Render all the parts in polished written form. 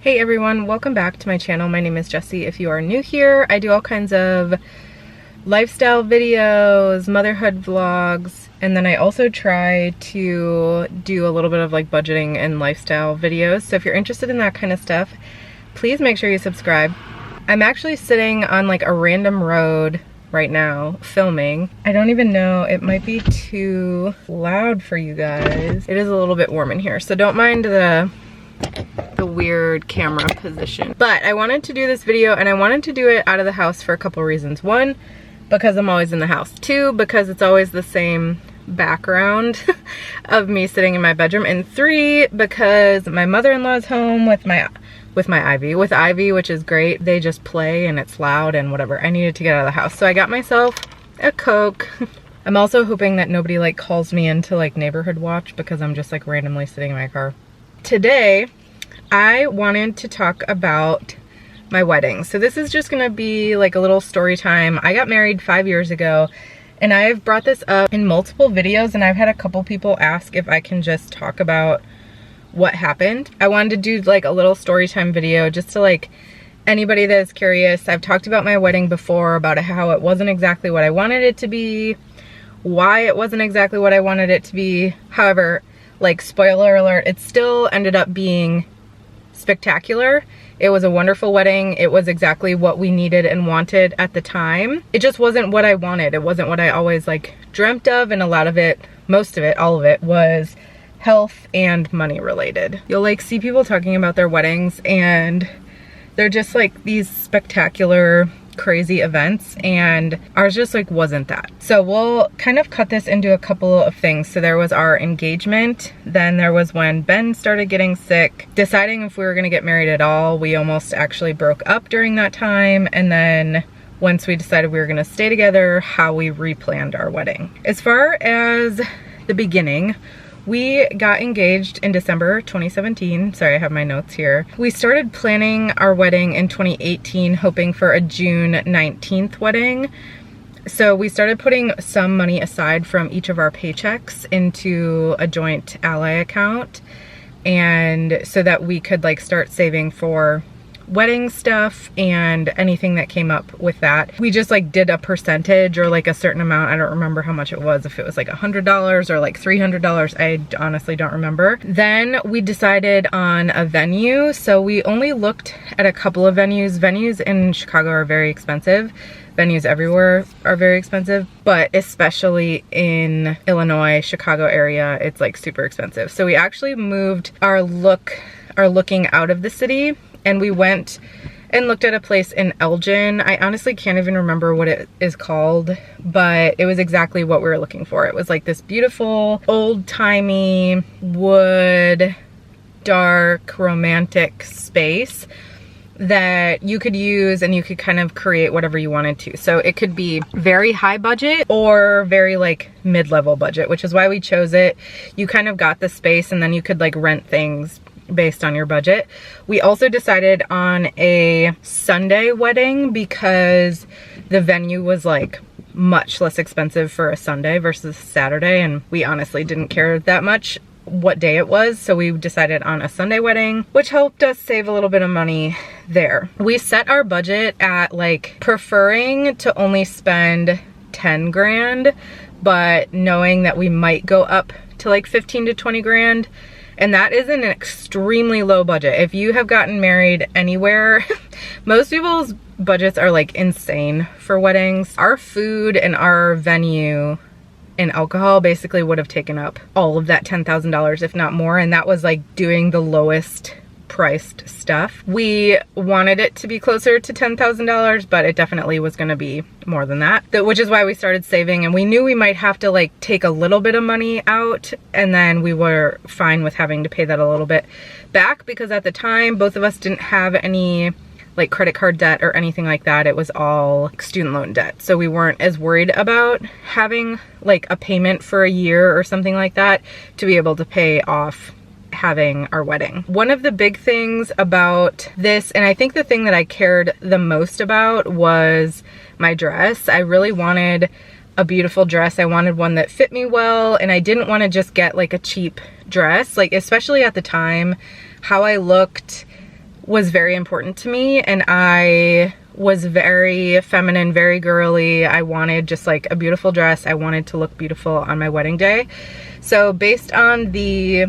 Hey everyone, welcome back to my channel. My name is Jessie. If you are new here, I do all kinds of lifestyle videos, motherhood vlogs, and then I also try to do a little bit of like budgeting and lifestyle videos. So if you're interested in that kind of stuff, please make sure you subscribe. I'm actually sitting on like a random road right now filming. I don't even know, it might be too loud for you guys. It is a little bit warm in here, so don't mind the weird camera position. But I wanted to do this video, and I wanted to do it out of the house for a couple reasons. One, because I'm always in the house. Two, because it's always the same background of me sitting in my bedroom. And three, because my mother-in-law's home with Ivy, which is great. They just play and it's loud and whatever. I needed to get out of the house. So I got myself a Coke. I'm also hoping that nobody like calls me into like neighborhood watch because I'm just like randomly sitting in my car. Today, I wanted to talk about my wedding. So this is just gonna be like a little story time. I got married 5 years ago, and I've brought this up in multiple videos, and I've had a couple people ask if I can just talk about what happened. I wanted to do like a little story time video just to like anybody that is curious. I've talked about my wedding before, about how it wasn't exactly what I wanted it to be, why it wasn't exactly what I wanted it to be. However, like spoiler alert, it still ended up being spectacular. It was a wonderful wedding. It was exactly what we needed and wanted at the time. It just wasn't what I wanted. It wasn't what I always like dreamt of, and a lot of it, most of it, all of it was health and money related. You'll like see people talking about their weddings and they're just like these spectacular crazy events, and ours just like wasn't that. So we'll kind of cut this into a couple of things. So there was our engagement, then there was when Ben started getting sick, deciding if we were gonna get married at all. We almost actually broke up during that time, and then once we decided we were gonna stay together, how we replanned our wedding. As far as the beginning, we got engaged in December 2017. Sorry, I have my notes here. We started planning our wedding in 2018, hoping for a June 19th wedding. So we started putting some money aside from each of our paychecks into a joint ally account, and so that we could like start saving for wedding stuff and anything that came up with that. We just like did a percentage or like a certain amount. I don't remember how much it was, if it was like $100 or like $300. I honestly don't remember. Then we decided on a venue. So we only looked at a couple of venues. Venues in Chicago are very expensive. Venues everywhere are very expensive, but especially in Illinois, Chicago area, it's like super expensive. So we actually moved our looking out of the city, and we went and looked at a place in Elgin. I honestly can't even remember what it is called, but it was exactly what we were looking for. It was like this beautiful, old-timey, wood, dark, romantic space that you could use, and you could kind of create whatever you wanted to. So it could be very high budget or very like mid-level budget, which is why we chose it. You kind of got the space, and then you could like rent things based on your budget. We also decided on a Sunday wedding because the venue was like much less expensive for a Sunday versus Saturday, and we honestly didn't care that much what day it was, so we decided on a Sunday wedding, which helped us save a little bit of money there. We set our budget at like preferring to only spend 10 grand, but knowing that we might go up to like 15 to 20 grand. And that is an extremely low budget. If you have gotten married anywhere, most people's budgets are like insane for weddings. Our food and our venue and alcohol basically would have taken up all of that $10,000, if not more. And that was like doing the lowest priced stuff. We wanted it to be closer to $10,000, but it definitely was gonna be more than that. Which is why we started saving, and we knew we might have to like take a little bit of money out, and then we were fine with having to pay that a little bit back, because at the time, both of us didn't have any like credit card debt or anything like that. It was all student loan debt. So we weren't as worried about having like a payment for a year or something like that to be able to pay off having our wedding. One of the big things about this, and I think the thing that I cared the most about, was my dress. I really wanted a beautiful dress. I wanted one that fit me well, and I didn't want to just get like a cheap dress. Like, especially at the time, how I looked, was very important to me, and I was very feminine, very girly. I wanted just like a beautiful dress. I wanted to look beautiful on my wedding day. So based on the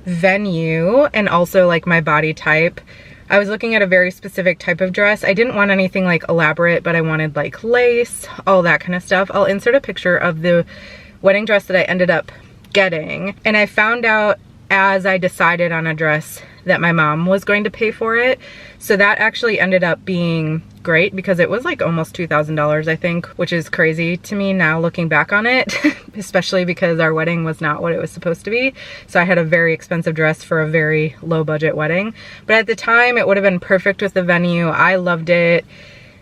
venue and also like my body type, I was looking at a very specific type of dress. I didn't want anything like elaborate, but I wanted like lace, all that kind of stuff. I'll insert a picture of the wedding dress that I ended up getting. And I found out as I decided on a dress that my mom was going to pay for it. So that actually ended up being great because it was like almost $2,000, I think, which is crazy to me now looking back on it, especially because our wedding was not what it was supposed to be. So I had a very expensive dress for a very low budget wedding. But at the time, it would have been perfect with the venue. I loved it.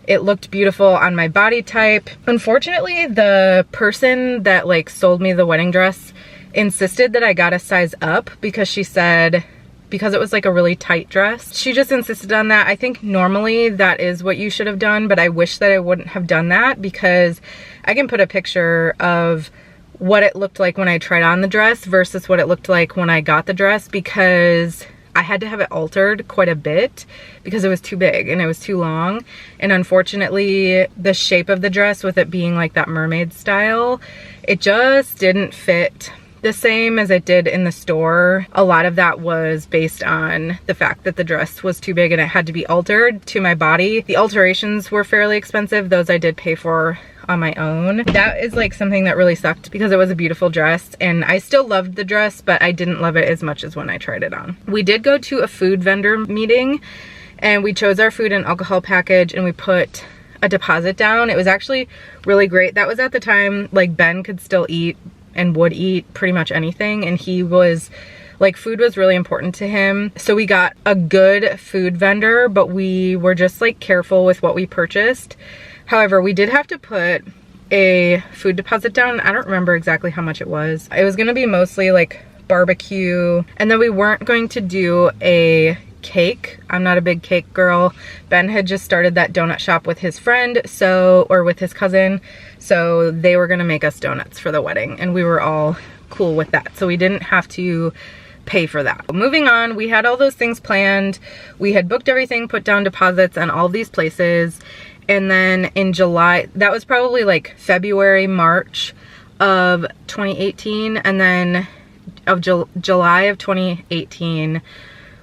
It looked beautiful on my body type. Unfortunately, the person that like sold me the wedding dress insisted that I got a size up because she said, because it was like a really tight dress. She just insisted on that. I think normally that is what you should have done, but I wish that I wouldn't have done that because I can put a picture of what it looked like when I tried on the dress versus what it looked like when I got the dress, because I had to have it altered quite a bit because it was too big and it was too long. And unfortunately, the shape of the dress, with it being like that mermaid style, it just didn't fit the same as it did in the store. A lot of that was based on the fact that the dress was too big and it had to be altered to my body. The alterations were fairly expensive. Those I did pay for on my own. That is like something that really sucked because it was a beautiful dress and I still loved the dress, but I didn't love it as much as when I tried it on. We did go to a food vendor meeting and we chose our food and alcohol package and we put a deposit down. It was actually really great. That was at the time like Ben could still eat and would eat pretty much anything, and he was like, food was really important to him. So we got a good food vendor, but we were just like careful with what we purchased. However, we did have to put a food deposit down. I don't remember exactly how much it was. It was gonna be mostly like barbecue, and then we weren't going to do a cake. I'm not a big cake girl. Ben had just started that donut shop with his friend, or with his cousin, so they were gonna make us donuts for the wedding, and we were all cool with that, so we didn't have to pay for that. Moving on, we had all those things planned. We had booked everything, put down deposits on all these places, and then in July, that was probably like February, March of 2018, and then of July of 2018,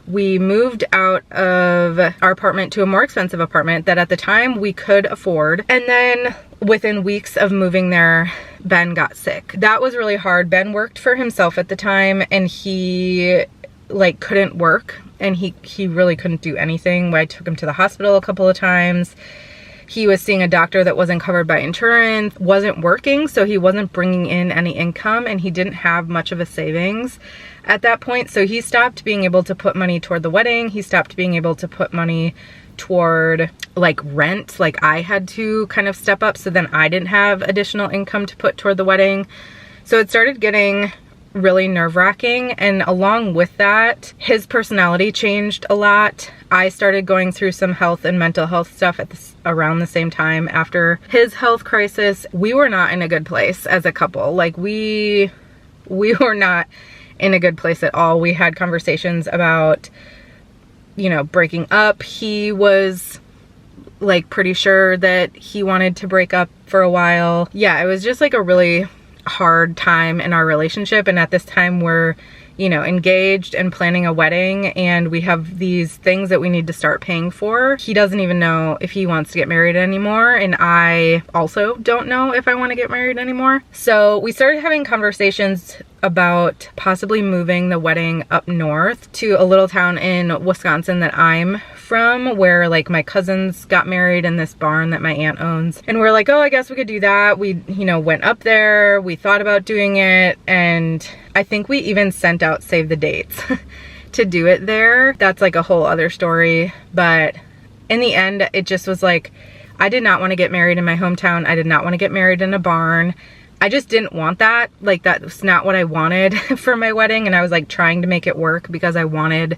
we moved out of our apartment to a more expensive apartment that at the time we could afford. And then within weeks of moving there, Ben got sick. That was really hard. Ben worked for himself at the time and he like couldn't work, and he really couldn't do anything. I took him to the hospital a couple of times. He was seeing a doctor that wasn't covered by insurance, wasn't working, so he wasn't bringing in any income, and he didn't have much of a savings at that point. So he stopped being able to put money toward the wedding. He stopped being able to put money toward like rent. Like I had to kind of step up, so then I didn't have additional income to put toward the wedding. So it started getting really nerve-wracking, and along with that, his personality changed a lot. I started going through some health and mental health stuff around the same time after his health crisis. We were not in a good place as a couple. Like we were not in a good place at all. We had conversations about, you know, breaking up. He was like pretty sure that he wanted to break up for a while. Yeah, it was just like a really hard time in our relationship, and at this time we're, you know, engaged and planning a wedding, and we have these things that we need to start paying for. He doesn't even know if he wants to get married anymore, and I also don't know if I want to get married anymore. So we started having conversations about possibly moving the wedding up north to a little town in Wisconsin that I'm from, where like my cousins got married in this barn that my aunt owns. And we're like, oh, I guess we could do that. We, you know, went up there, we thought about doing it, and I think we even sent out save the dates to do it there. That's like a whole other story. But in the end, it just was like, I did not want to get married in my hometown. I did not want to get married in a barn. I just didn't want that. Like, that was not what I wanted for my wedding, and I was like trying to make it work because I wanted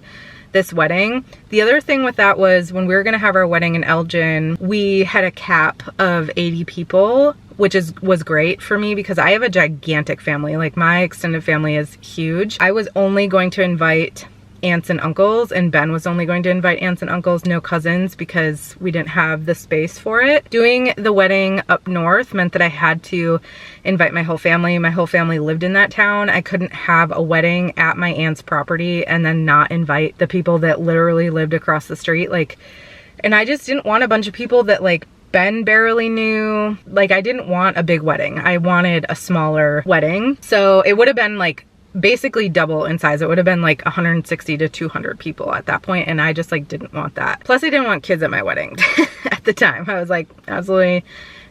this wedding. The other thing with that was when we were gonna have our wedding in Elgin, we had a cap of 80 people, which was great for me because I have a gigantic family. Like, my extended family is huge. I was only going to invite aunts and uncles, and Ben was only going to invite aunts and uncles, no cousins, because we didn't have the space for it. Doing the wedding up north meant that I had to invite my whole family. My whole family lived in that town. I couldn't have a wedding at my aunt's property and then not invite the people that literally lived across the street. Like, and I just didn't want a bunch of people that like Ben barely knew. Like, I didn't want a big wedding. I wanted a smaller wedding. So it would have been like basically double in size. It would have been like 160 to 200 people at that point, and I just like didn't want that. Plus I didn't want kids at my wedding at the time. I was like, absolutely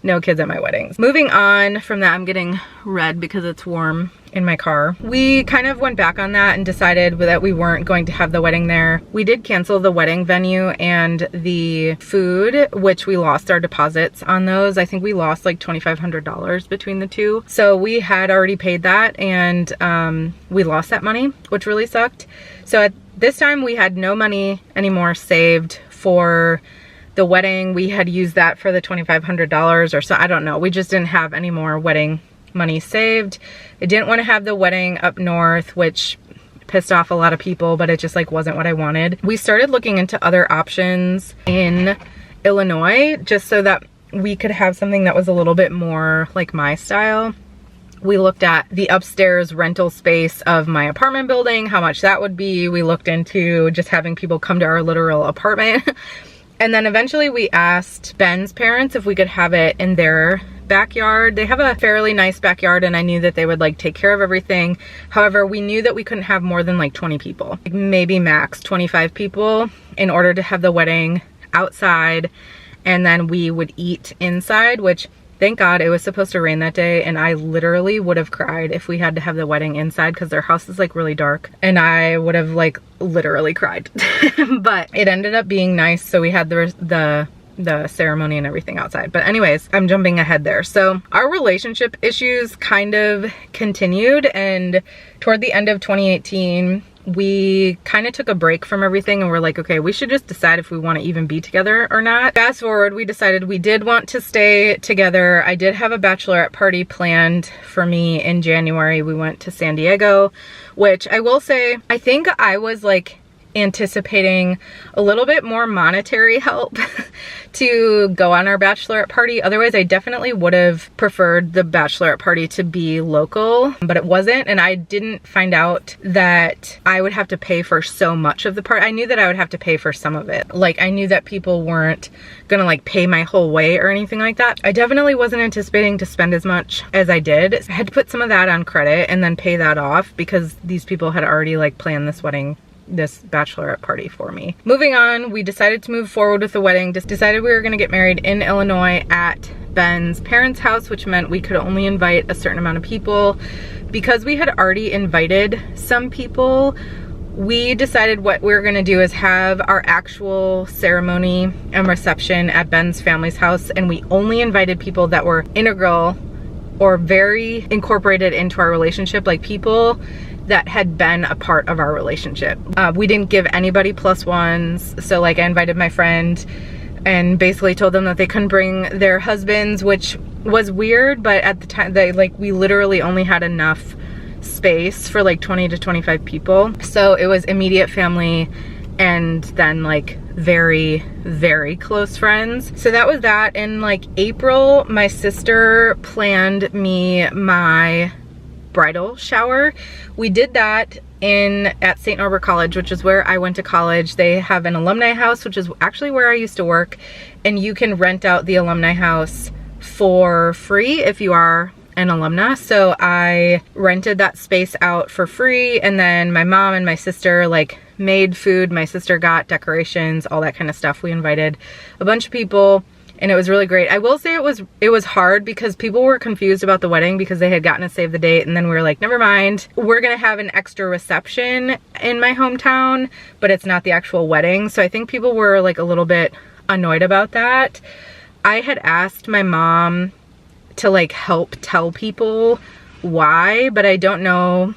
no kids at my weddings. Moving on from that, I'm getting red because it's warm in my car. We kind of went back on that and decided that we weren't going to have the wedding there. We did cancel the wedding venue and the food, which we lost our deposits on those. I think we lost like $2,500 between the two. So we had already paid that, and we lost that money, which really sucked. So at this time we had no money anymore saved for the wedding. We had used that for the $2,500 or so. I don't know. We just didn't have any more wedding money saved. I didn't want to have the wedding up north, which pissed off a lot of people, but it just like wasn't what I wanted. We started looking into other options in Illinois just so that we could have something that was a little bit more like my style. We looked at the upstairs rental space of my apartment building, how much that would be. We looked into just having people come to our literal apartment. And then eventually we asked Ben's parents if we could have it in their backyard. They have a fairly nice backyard, and I knew that they would like take care of everything. However, we knew that we couldn't have more than like 20 people, like maybe max 25 people, in order to have the wedding outside, and then we would eat inside, which thank God it was supposed to rain that day, and I literally would have cried if we had to have the wedding inside because their house is like really dark, and I would have like literally cried. But it ended up being nice, so we had the ceremony and everything outside. But anyways, I'm jumping ahead there. So our relationship issues kind of continued, and toward the end of 2018 we kind of took a break from everything, and we're like, okay, we should just decide if we want to even be together or not. Fast forward, we decided we did want to stay together. I did have a bachelorette party planned for me in January. We went to San Diego, which I will say, I think I was like anticipating a little bit more monetary help to go on our bachelorette party. Otherwise, I definitely would have preferred the bachelorette party to be local, but it wasn't, and I didn't find out that I would have to pay for so much of the party. I knew that I would have to pay for some of it. Like, I knew that people weren't gonna like pay my whole way or anything like that. I definitely wasn't anticipating to spend as much as I did. I had to put some of that on credit and then pay that off because these people had already like planned this bachelorette party for me. Moving on, we decided to move forward with the wedding. Just decided we were gonna get married in Illinois at Ben's parents' house, which meant we could only invite a certain amount of people. Because we had already invited some people, we decided what we were gonna do is have our actual ceremony and reception at Ben's family's house, and we only invited people that were integral or very incorporated into our relationship, like people that had been a part of our relationship. We didn't give anybody plus ones. So like I invited my friend and basically told them that they couldn't bring their husbands, which was weird, but at the time we literally only had enough space for like 20 to 25 people. So it was immediate family and then like very, very close friends. So that was that. In like April, my sister planned me my bridal shower. We did that at St. Norbert College, which is where I went to college. They have an alumni house, which is actually where I used to work, and you can rent out the alumni house for free if you are an alumna. So I rented that space out for free, and then my mom and my sister like made food. My sister got decorations, all that kind of stuff. We invited a bunch of people, and it was really great. I will say it was hard because people were confused about the wedding because they had gotten to save the date, and then we were like, never mind, we're gonna have an extra reception in my hometown, but it's not the actual wedding. So I think people were like a little bit annoyed about that. I had asked my mom to like help tell people why, but I don't know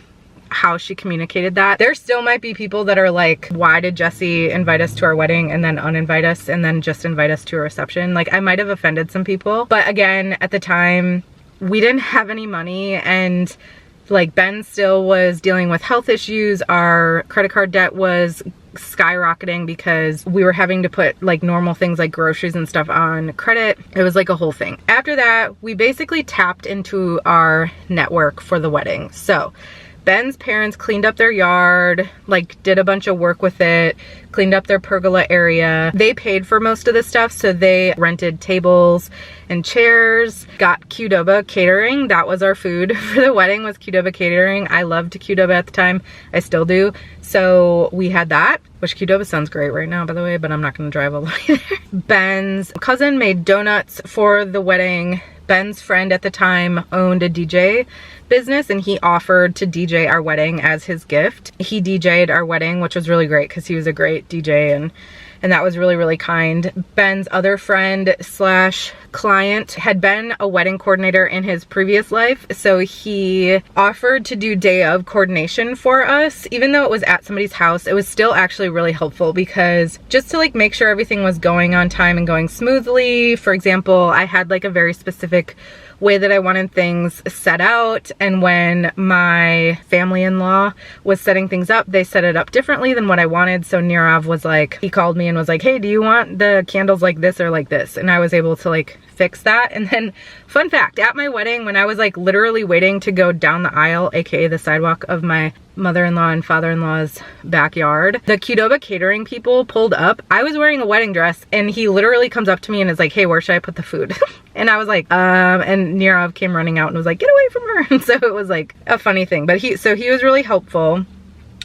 how she communicated that. There still might be people that are like, why did Jesse invite us to our wedding and then uninvite us and then just invite us to a reception? Like, I might have offended some people, but again, at the time we didn't have any money, and Like Ben still was dealing with health issues. Our credit card debt was skyrocketing because we were having to put like normal things like groceries and stuff on credit. It was like a whole thing. After that, we basically tapped into our network for the wedding. So Ben's parents cleaned up their yard, like did a bunch of work with it, cleaned up their pergola area. They paid for most of the stuff, so they rented tables and chairs, got Qdoba catering. That was our food for the wedding, was Qdoba catering. I loved Qdoba at the time. I still do. So we had that, which Qdoba sounds great right now, by the way, but I'm not gonna drive all the way there. Ben's cousin made donuts for the wedding. Ben's friend at the time owned a DJ business and he offered to DJ our wedding as his gift. He DJ'd our wedding, which was really great because he was a great DJ and that was really, really kind. Ben's other friend slash client had been a wedding coordinator in his previous life, so he offered to do day of coordination for us. Even though it was at somebody's house, it was still actually really helpful because just to like make sure everything was going on time and going smoothly. For example, I had like a very specific way that I wanted things set out, and when my family-in-law was setting things up, they set it up differently than what I wanted. So Nirav was like, he called me and was like, hey, do you want the candles like this or like this? And I was able to like fix that. And then fun fact, at my wedding, when I was like literally waiting to go down the aisle, aka the sidewalk of my mother-in-law and father-in-law's backyard, the Qdoba catering people pulled up. I was wearing a wedding dress and he literally comes up to me and is like, hey, where should I put the food? And I was like, and Nirav came running out and was like, get away from her. And so it was like a funny thing, but he was really helpful.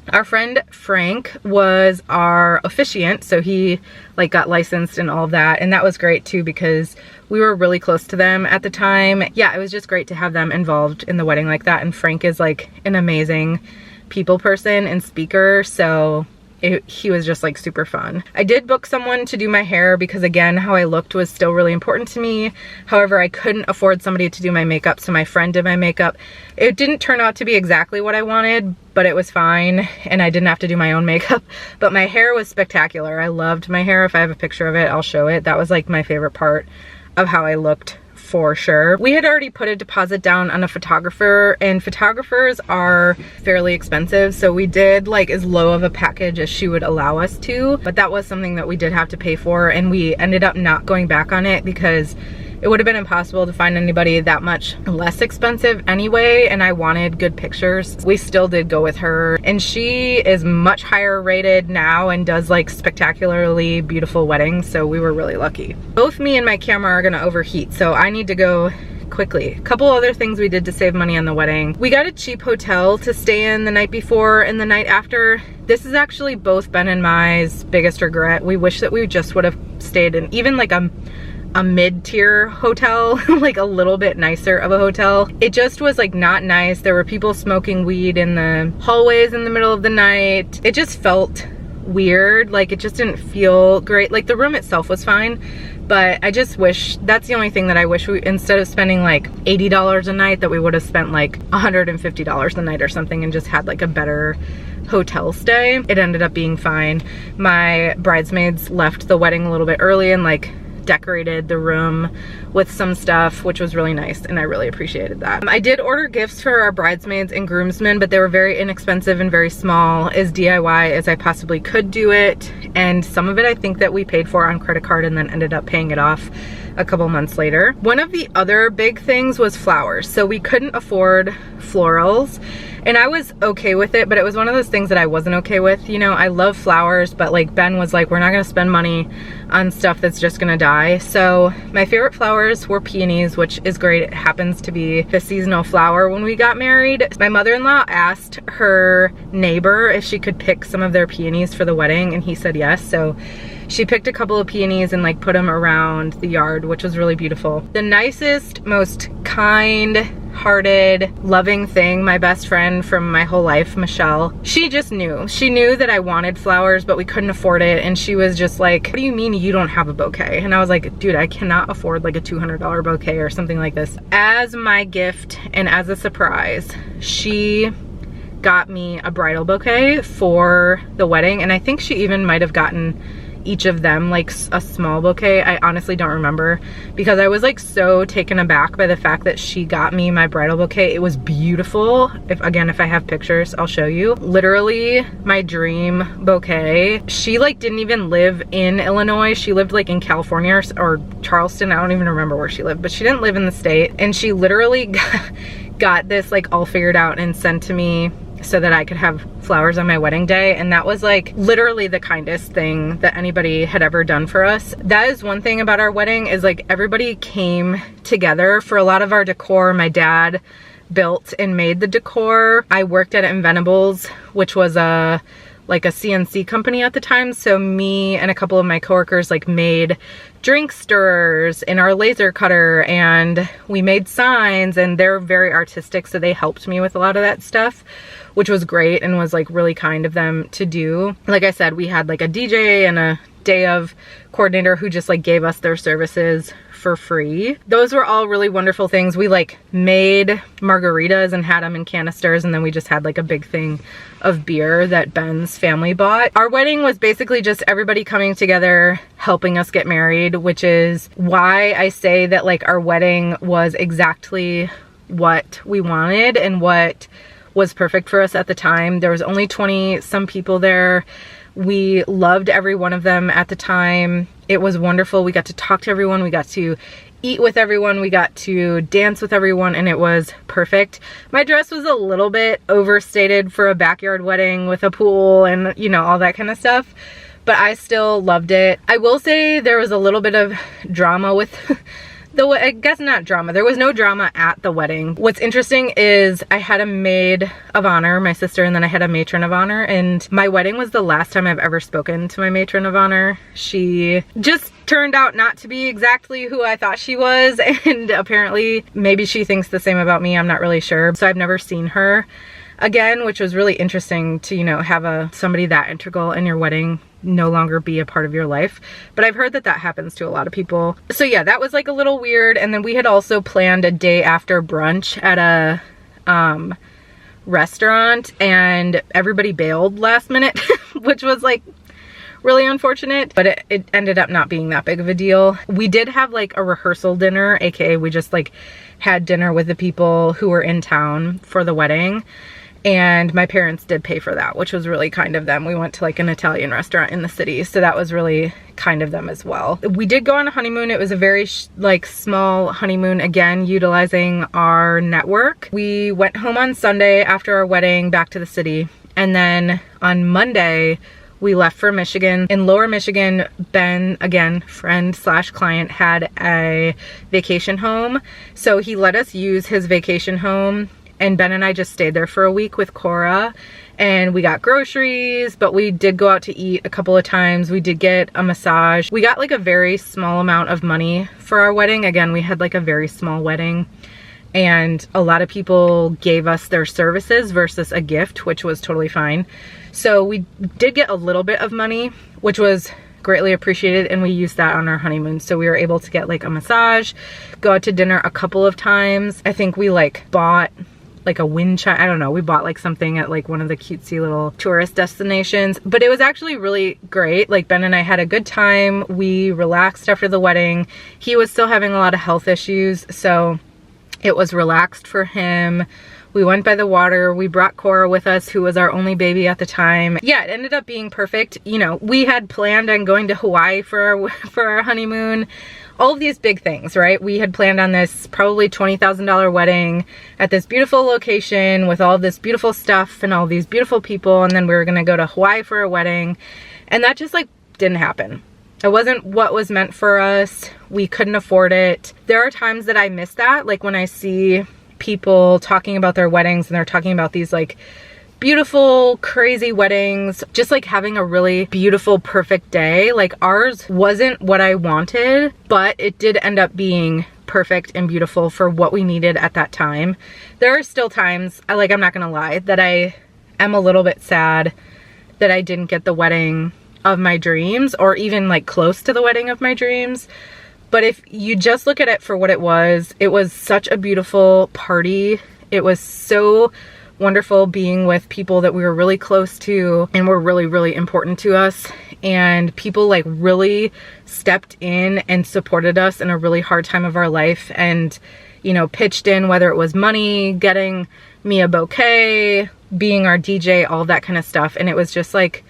Our friend Frank was our officiant, so he like got licensed and all of that, and that was great too because we were really close to them at the time. Yeah, it was just great to have them involved in the wedding like that, and Frank is like an amazing people person and speaker, so he was just like super fun. I did book someone to do my hair because again, how I looked was still really important to me. However, I couldn't afford somebody to do my makeup, so my friend did my makeup. It didn't turn out to be exactly what I wanted, but it was fine and I didn't have to do my own makeup. But my hair was spectacular. I loved my hair. If I have a picture of it, I'll show it. That was like my favorite part of how I looked for sure. We had already put a deposit down on a photographer, and photographers are fairly expensive, so we did like as low of a package as she would allow us to, but that was something that we did have to pay for, and we ended up not going back on it because it would have been impossible to find anybody that much less expensive anyway, and I wanted good pictures. We still did go with her, and she is much higher rated now and does like spectacularly beautiful weddings, so we were really lucky. Both me and my camera are gonna overheat, so I need to go quickly. A couple other things we did to save money on the wedding. We got a cheap hotel to stay in the night before and the night after. This is actually both Ben and my's biggest regret. We wish that we just would have stayed in even like a mid-tier hotel, like a little bit nicer of a hotel. It just was like not nice. There were people smoking weed in the hallways in the middle of the night. It just felt weird. Like it just didn't feel great. Like the room itself was fine, but I just wish, that's the only thing that I wish we, instead of spending like $80 a night, that we would have spent like $150 a night or something and just had like a better hotel stay. It ended up being fine. My bridesmaids left the wedding a little bit early and like decorated the room with some stuff, which was really nice, and I really appreciated that. I did order gifts for our bridesmaids and groomsmen, but they were very inexpensive and very small, as DIY as I possibly could do it, and some of it I think that we paid for on credit card and then ended up paying it off a couple months later. One of the other big things was flowers. So we couldn't afford florals, and I was okay with it, but it was one of those things that I wasn't okay with. You know, I love flowers, but like Ben was like, we're not gonna spend money on stuff that's just gonna die. So my favorite flowers were peonies, which is great. It happens to be the seasonal flower when we got married. My mother-in-law asked her neighbor if she could pick some of their peonies for the wedding, and he said yes. So she picked a couple of peonies and like put them around the yard, which was really beautiful. The nicest, most kind-hearted, loving thing, my best friend from my whole life, Michelle, she just knew. She knew that I wanted flowers, but we couldn't afford it, and she was just like, what do you mean you don't have a bouquet? And I was like, dude, I cannot afford like a $200 bouquet or something like this. As my gift and as a surprise, she got me a bridal bouquet for the wedding, and I think she even might have gotten each of them like a small bouquet. I honestly don't remember because I was like so taken aback by the fact that she got me my bridal bouquet. It was beautiful. If I have pictures, I'll show you. Literally my dream bouquet. She like didn't even live in Illinois. She lived like in California or Charleston. I don't even remember where she lived, but she didn't live in the state. And she literally got this like all figured out and sent to me so that I could have flowers on my wedding day. And that was like literally the kindest thing that anybody had ever done for us. That is one thing about our wedding, is like everybody came together for a lot of our decor. My dad built and made the decor. I worked at Inventables, which was like a CNC company at the time. So me and a couple of my coworkers like made drink stirrers in our laser cutter, and we made signs, and they're very artistic. So they helped me with a lot of that stuff, which was great and was like really kind of them to do. Like I said, we had like a DJ and a day of coordinator who just like gave us their services for free. Those were all really wonderful things. We like made margaritas and had them in canisters, and then we just had like a big thing of beer that Ben's family bought. Our wedding was basically just everybody coming together, helping us get married, which is why I say that like our wedding was exactly what we wanted and what was perfect for us at the time. There was only 20 some people there. We loved every one of them at the time. It was wonderful. We got to talk to everyone. We got to eat with everyone. We got to dance with everyone, and it was perfect. My dress was a little bit overstated for a backyard wedding with a pool and, you know, all that kind of stuff, but I still loved it. I will say there was a little bit of drama with I guess not drama. There was no drama at the wedding. What's interesting is I had a maid of honor, my sister, and then I had a matron of honor, and my wedding was the last time I've ever spoken to my matron of honor. She just turned out not to be exactly who I thought she was, and apparently maybe she thinks the same about me. I'm not really sure. So I've never seen her again, which was really interesting to, you know, have somebody that integral in your wedding no longer be a part of your life. But I've heard that that happens to a lot of people. So yeah, that was like a little weird. And then we had also planned a day after brunch at a restaurant, and everybody bailed last minute, which was like really unfortunate, but it ended up not being that big of a deal. We did have like a rehearsal dinner, aka we just like had dinner with the people who were in town for the wedding. And my parents did pay for that, which was really kind of them. We went to like an Italian restaurant in the city, so that was really kind of them as well. We did go on a honeymoon. It was a very like small honeymoon, again, utilizing our network. We went home on Sunday after our wedding back to the city. And then on Monday, we left for Michigan. In Lower Michigan, Ben, again, friend slash client, had a vacation home. So he let us use his vacation home, and Ben and I just stayed there for a week with Cora, and we got groceries, but we did go out to eat a couple of times. We did get a massage. We got like a very small amount of money for our wedding. Again, we had like a very small wedding, and a lot of people gave us their services versus a gift, which was totally fine. So we did get a little bit of money, which was greatly appreciated, and we used that on our honeymoon. So we were able to get like a massage, go out to dinner a couple of times. I think we like bought like a wind chime. I don't know. We bought like something at like one of the cutesy little tourist destinations, but it was actually really great. Like Ben and I had a good time. We relaxed after the wedding. He was still having a lot of health issues, so it was relaxed for him. We went by the water. We brought Cora with us, who was our only baby at the time. Yeah, it ended up being perfect. You know, we had planned on going to Hawaii for our honeymoon. All of these big things, right? We had planned on this probably $20,000 wedding at this beautiful location with all this beautiful stuff and all these beautiful people, and then we were gonna go to Hawaii for a wedding, and that just like didn't happen. It wasn't what was meant for us. We couldn't afford it. There are times that I miss that, like when I see people talking about their weddings and they're talking about these like beautiful, crazy weddings, just like having a really beautiful, perfect day. Like ours wasn't what I wanted, but it did end up being perfect and beautiful for what we needed at that time. There are still times, I'm not gonna lie, that I am a little bit sad that I didn't get the wedding of my dreams, or even like close to the wedding of my dreams. But if you just look at it for what it was such a beautiful party. It was so wonderful being with people that we were really close to and were really, really important to us. And people like really stepped in and supported us in a really hard time of our life and, you know, pitched in, whether it was money, getting me a bouquet, being our DJ, all that kind of stuff. And it was just like,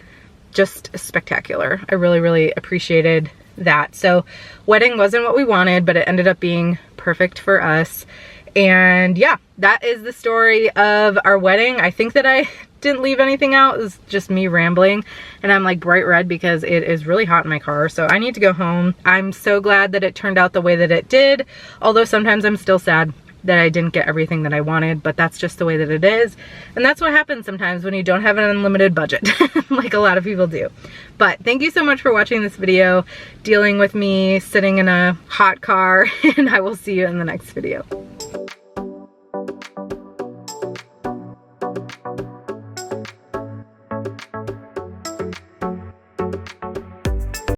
just spectacular. I really, really appreciated that. So wedding wasn't what we wanted, but it ended up being perfect for us. And yeah, that is the story of our wedding. I think that I didn't leave anything out. It was just me rambling, and I'm like bright red because it is really hot in my car, so I need to go home. I'm so glad that it turned out the way that it did, although sometimes I'm still sad that I didn't get everything that I wanted, but that's just the way that it is. And that's what happens sometimes when you don't have an unlimited budget, like a lot of people do. But thank you so much for watching this video, dealing with me sitting in a hot car, and I will see you in the next video.